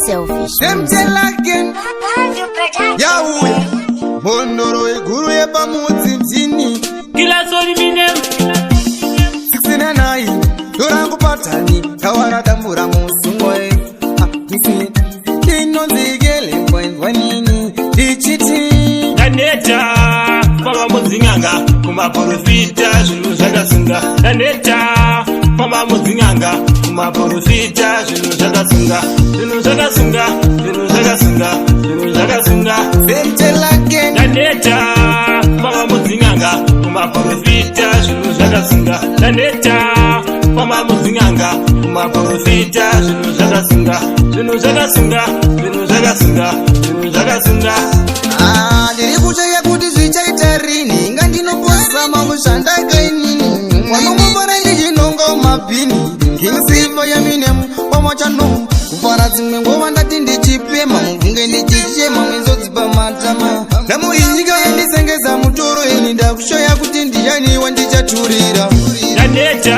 Selfish. Them tell again. Yahweh. Bondoro eguru yeba mutintini. Kila sori minem. 69. Dorangu patani. Kawara tambura musungwe. Misi. Dino nzigele mwenini. Dichiti. Daneta. Mama muzinganga. Kuma profita. Shulu zagasunga. Daneta. Mama muzinganga. Kuma profita. Shulu zagasunga. Shulu zagasunga. Shulu zagasunga. Shulu zagasunga. Tell again. Daneta. Mama muzinganga. Kuma profita. Shulu zagasunga. Daneta. Mama muzinganga. Kuma profita. Shulu zagasunga. Shulu zagasunga. Shulu zagasunga. Shulu zagasunga. Ndiri kuchaya kuti zvichaita rini ngandinoposa mamushanda kainini wanongomvara ndichinonga mabhini ngesiva yaminemu pamachano kufara dzimwe ngova ndati ndichipema muvhunge ndichichema mwenzodzi pamatama ndamuinyika yandisengeza mutoro ini ndakushoya kuti ndiyaniwa ndichaturira Daneta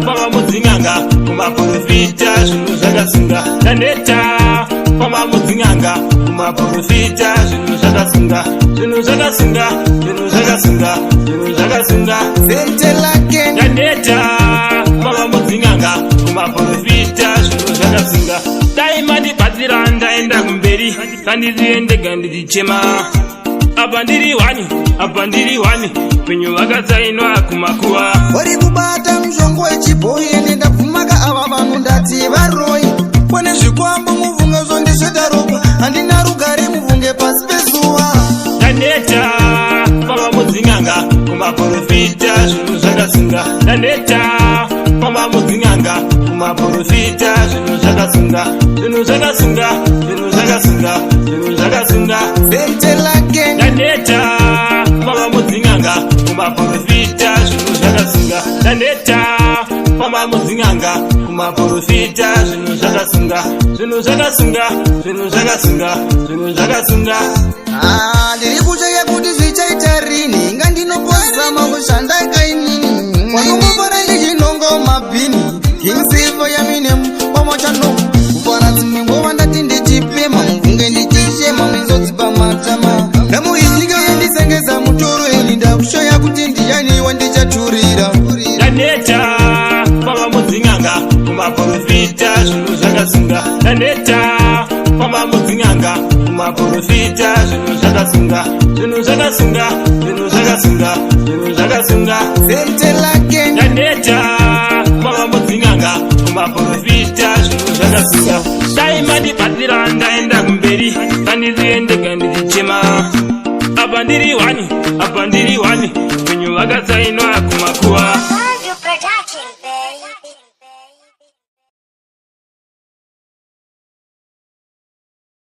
mama muzinganga kumaprofita zvinhu zvakasunga Daneta mama muzinganga kumaprofita zvinhu zvakasunga zvinhu zvakasunga zvinhu zvakasunga zvinhu zvakasunga sentelake Daneta mama muzinganga kumaprofita zvinhu zvakasunga daimani batsira ndaenda kumberi kandiziendega ndichichema apa ndiri wani penyu vakatsainwa kumakuva uri kubata mushongo wechibhoyi ende ndabvumaka ava vanhu ndati varoi kwane zvikwambo muvhunge zvondisveta ropa handina rugare muvhunge pasi pezuva Daneta mama muzinganga kumaprofita zvinhu zvakasunga Daneta mama muzinganga kumaprofita zvinhu zvakasunga zvinhu zvakasunga zvinhu zvakasunga zvinhu zvakasunga sentelake Daneta mama muzinganga kumaprofita zvinhu zvakasunga Daneta mama muzinganga kumaprofita zvinhu zvakasunga zvinhu zvakasunga zvinhu zvakasunga zvinhu zvakasunga ndiri kuchaya kuti zvichaita rini ngandinoposa mamushanda kainini wanongomvara ndichinonga mabhini ngesiva yaminemu pamachano kufara dzimwe ngova ndati ndichipema muvhunge ndichichema mwenzodzi pamatama ndamuinyika yandisengeza mutoro ini ndakushoya kuti ndiyaniwa ndichaturira Daneta mama muzinganga kumaprofita zvinhu zvakasunga Daneta mama muzinganga kumaprofita zvinhu zvakasunga zvinhu zvakasunga zvinhu zvakasunga zvinhu zvakasunga sentelake Daneta mama muzinganga kumaprofita zvinhu zvakasunga daimani batsira ndaenda kumberi kandiziendega ndichichema apa ndiri wani penyu vakatsainwa kumakuva Production.